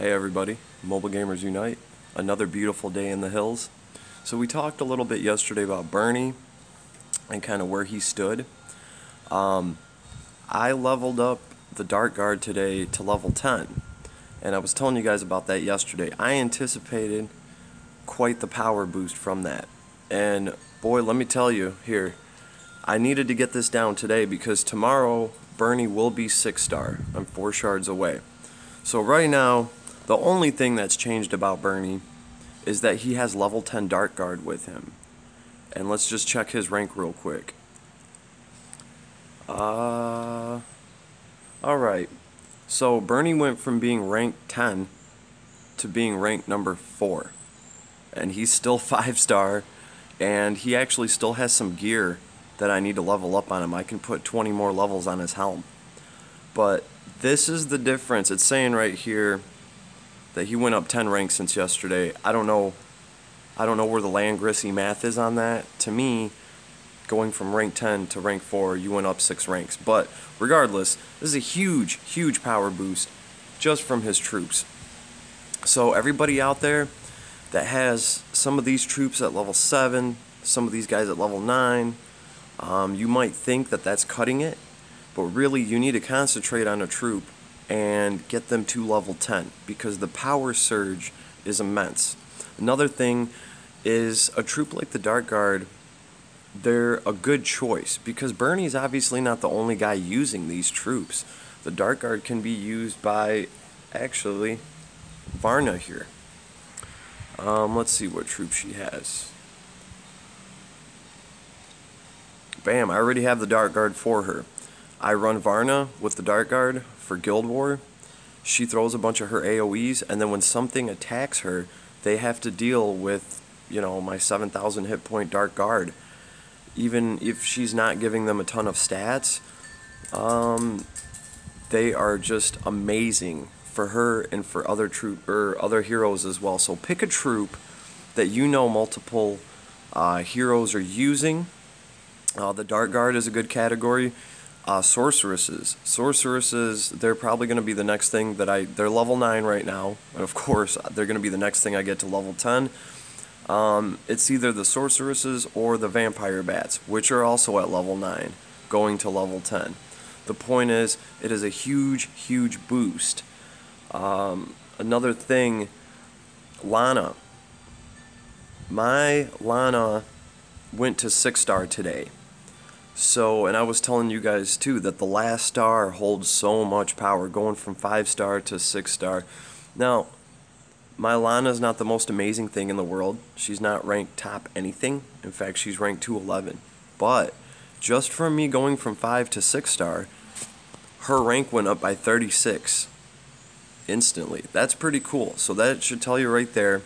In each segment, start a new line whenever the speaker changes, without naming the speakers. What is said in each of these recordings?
Hey everybody, Mobile Gamers Unite. Another beautiful day in the hills. So we talked a little bit yesterday about Bernie and kind of where he stood. I leveled up the Dart Guard today to level 10. And I was telling you guys about that yesterday. I anticipated quite the power boost from that. And boy, let me tell you here, I needed to get this down today because tomorrow Bernie will be 6-star. I'm 4 shards away. So right now, the only thing that's changed about Bernie is that he has level 10 Dart Guard with him. And let's just check his rank real quick. Alright. So Bernie went from being ranked 10 to being ranked number 4. And he's still 5-star. And he actually still has some gear that I need to level up on him. I can put 20 more levels on his helm. But this is the difference. It's saying right here that he went up 10 ranks since yesterday. I don't know where the Langrisser math is on that. To me, going from rank 10 to rank 4, you went up 6 ranks. But regardless, this is a huge, huge power boost just from his troops. So everybody out there that has some of these troops at level 7, some of these guys at level 9, you might think that that's cutting it, but really you need to concentrate on a troop and get them to level 10 because the power surge is immense. Another thing is a troop like the Dart Guard, they're a good choice because Bernie's obviously not the only guy using these troops. The Dart Guard can be used by actually Varna here. Let's see what troop she has. Bam, I already have the Dart Guard for her. I run Varna with the Dart Guard for Guild War. She throws a bunch of her AoEs, and then when something attacks her, they have to deal with, my 7,000 hit point Dart Guard. Even if she's not giving them a ton of stats, they are just amazing for her and for other heroes as well. So pick a troop that multiple heroes are using. The Dart Guard is a good category. Sorceresses, they're probably going to be the next thing that they're level 9 right now, and of course they're going to be the next thing I get to level 10. It's either the sorceresses or the vampire bats, which are also at level 9, going to level 10. The point is, it is a huge, huge boost. Another thing, Lana. My Lana went to 6-star today. So, and I was telling you guys too that the last star holds so much power, going from 5-star to 6-star. Now, my Lana's not the most amazing thing in the world. She's not ranked top anything. In fact, she's ranked 211. But just from me going from 5 to 6-star, her rank went up by 36 instantly. That's pretty cool. So that should tell you right there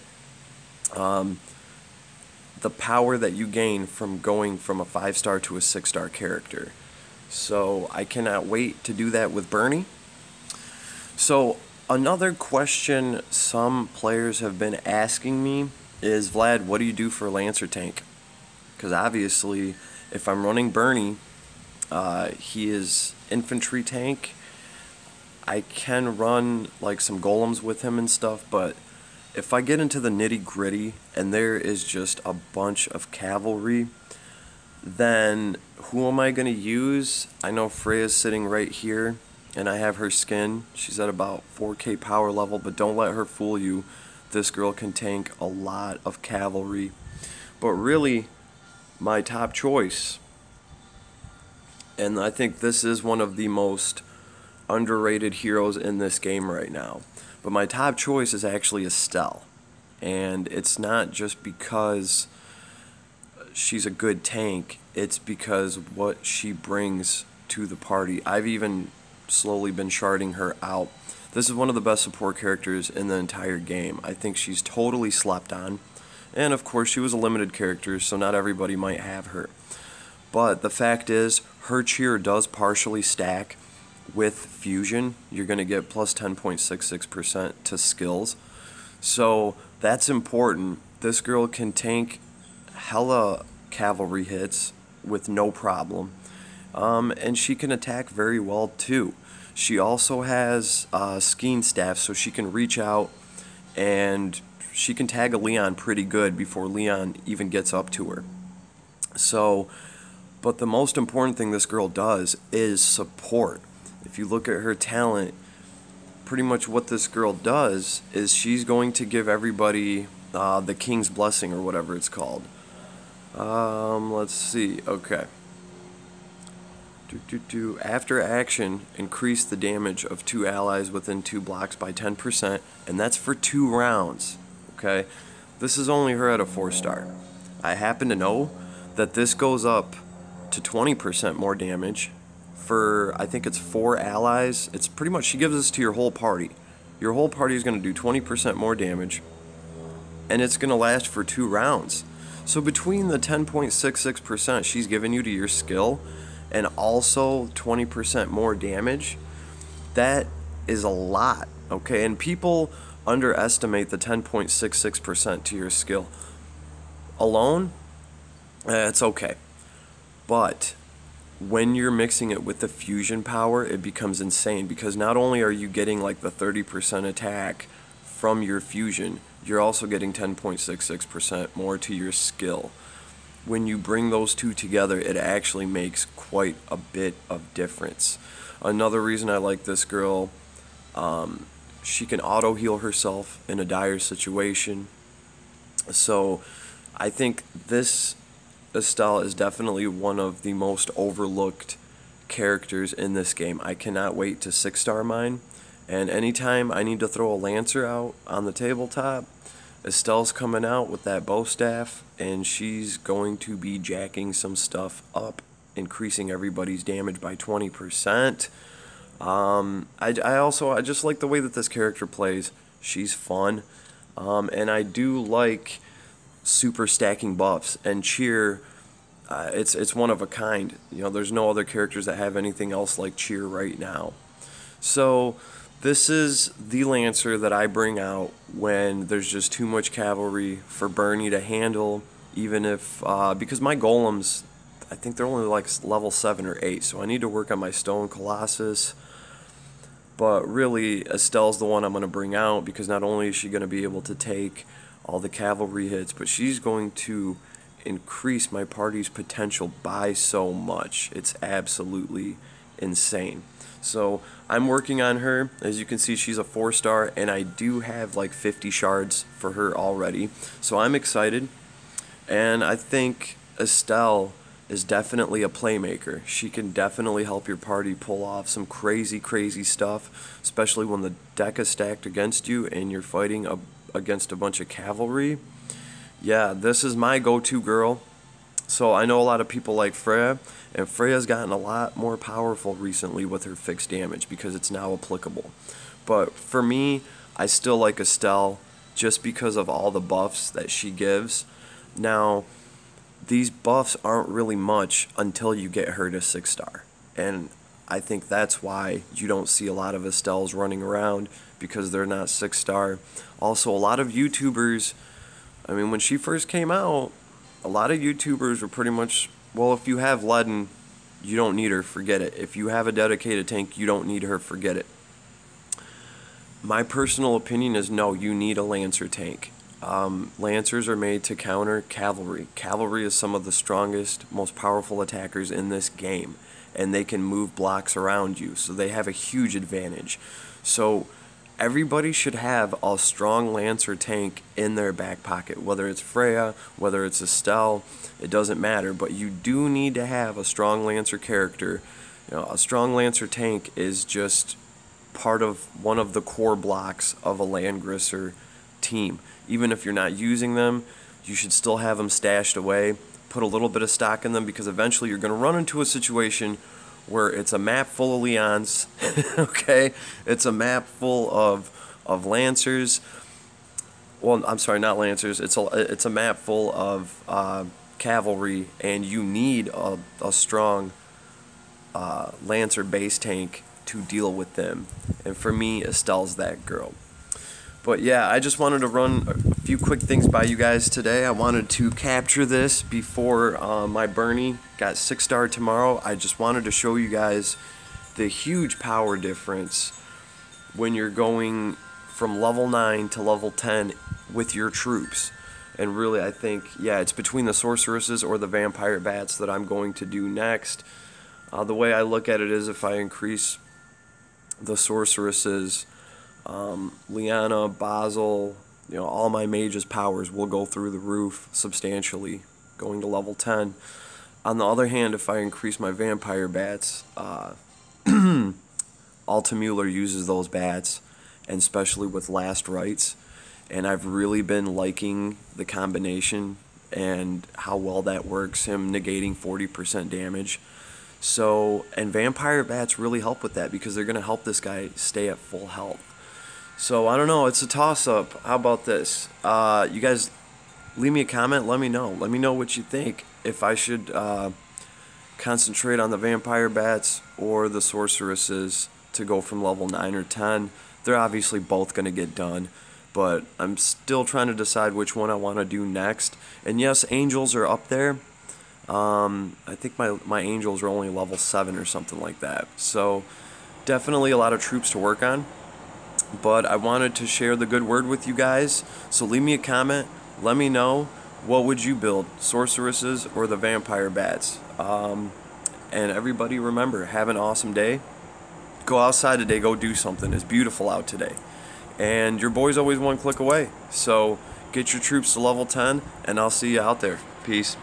the power that you gain from going from a 5-star to a 6-star character. So I cannot wait to do that with Bernie. So another question some players have been asking me is, Vlad, what do you do for Lancer tank? Because obviously, if I'm running Bernie, he is infantry tank. I can run like some golems with him and stuff, but if I get into the nitty-gritty and there is just a bunch of cavalry, then who am I going to use? I know Freya's sitting right here, and I have her skin. She's at about 4k power level, but don't let her fool you. This girl can tank a lot of cavalry. But really, my top choice, and I think this is one of the most underrated heroes in this game right now, but my top choice is actually Estelle. And it's not just because she's a good tank, it's because what she brings to the party. I've even slowly been sharding her out. This is one of the best support characters in the entire game. I think she's totally slept on. And of course she was a limited character, so not everybody might have her. But the fact is, her cheer does partially stack with fusion. You're going to get plus 10.66% to skills. So that's important. This girl can tank hella cavalry hits with no problem. And she can attack very well too. She also has skiing staff, so she can reach out and she can tag a Leon pretty good before Leon even gets up to her. So, but the most important thing this girl does is support. If you look at her talent, pretty much what this girl does is she's going to give everybody the King's Blessing or whatever it's called. Let's see. Okay. After action, increase the damage of 2 allies within 2 blocks by 10%, and that's for 2 rounds. Okay? This is only her at a 4-star. I happen to know that this goes up to 20% more damage for, I think it's 4 allies. It's pretty much, she gives this to your whole party. Your whole party is going to do 20% more damage, and it's going to last for 2 rounds. So between the 10.66% she's given you to your skill and also 20% more damage, that is a lot, okay? And people underestimate the 10.66% to your skill. Alone, it's okay. But when you're mixing it with the fusion power, it becomes insane, because not only are you getting like the 30% attack from your fusion, you're also getting 10.66% more to your skill. When you bring those two together, it actually makes quite a bit of difference. Another reason I like this girl, she can auto heal herself in a dire situation. So I think this Estelle is definitely one of the most overlooked characters in this game. I cannot wait to 6-star mine, and anytime I need to throw a Lancer out on the tabletop, Estelle's coming out with that bow staff, and she's going to be jacking some stuff up, increasing everybody's damage by 20%. I just like the way that this character plays. She's fun, and I do like super stacking buffs, and Cheer, it's one of a kind. You know, there's no other characters that have anything else like Cheer right now. So this is the Lancer that I bring out when there's just too much cavalry for Bernie to handle, even if, because my golems, I think they're only like level 7 or 8, so I need to work on my Stone Colossus. But really, Estelle's the one I'm going to bring out, because not only is she going to be able to take all the cavalry hits, but she's going to increase my party's potential by so much. It's absolutely insane. So I'm working on her. As you can see, she's a 4-star, and I do have like 50 shards for her already. So I'm excited, and I think Estelle is definitely a playmaker. She can definitely help your party pull off some crazy, crazy stuff, especially when the deck is stacked against you and you're fighting against a bunch of cavalry. Yeah, this is my go-to girl. So I know a lot of people like Freya, and Freya's gotten a lot more powerful recently with her fixed damage because it's now applicable. But for me, I still like Estelle just because of all the buffs that she gives. Now, these buffs aren't really much until you get her to 6-star. And I think that's why you don't see a lot of Estelles running around, because they're not 6-star. Also, a lot of YouTubers, I mean, when she first came out, a lot of YouTubers were pretty much, well, if you have Ledin, you don't need her, forget it. If you have a dedicated tank, you don't need her, forget it. My personal opinion is no, you need a Lancer tank. Lancers are made to counter cavalry. Cavalry is some of the strongest, most powerful attackers in this game, and they can move blocks around you, so they have a huge advantage. So everybody should have a strong Lancer tank in their back pocket, whether it's Freya, whether it's Estelle, it doesn't matter, but you do need to have a strong Lancer character. You know, a strong Lancer tank is just part of one of the core blocks of a Langrisser team. Even if you're not using them, you should still have them stashed away. Put a little bit of stock in them, because eventually you're going to run into a situation where it's a map full of Leons, okay? It's a map full of Lancers. Well, I'm sorry, not Lancers. It's a map full of cavalry, and you need a strong Lancer base tank to deal with them. And for me, Estelle's that girl. But yeah, I just wanted to run a few quick things by you guys today. I wanted to capture this before my Bernie got 6-star tomorrow. I just wanted to show you guys the huge power difference when you're going from level 9 to level 10 with your troops. And really, I think, yeah, it's between the sorceresses or the vampire bats that I'm going to do next. The way I look at it is if I increase the sorceresses, Liana, Basil, all my mages' powers will go through the roof substantially, going to level 10. On the other hand, if I increase my vampire bats, Altamuller uses those bats, and especially with Last Rites, and I've really been liking the combination and how well that works, him negating 40% damage. So, and vampire bats really help with that because they're going to help this guy stay at full health. So, I don't know, it's a toss-up. How about this? You guys leave me a comment, let me know. Let me know what you think. If I should concentrate on the vampire bats or the sorceresses to go from level 9 or 10. They're obviously both going to get done, but I'm still trying to decide which one I want to do next. And yes, angels are up there. I think my angels are only level 7 or something like that. So definitely a lot of troops to work on. But I wanted to share the good word with you guys. So leave me a comment. Let me know, what would you build, sorceresses or the vampire bats? And everybody remember, have an awesome day. Go outside today, go do something. It's beautiful out today. And your boy's always one click away. So get your troops to level 10, and I'll see you out there. Peace.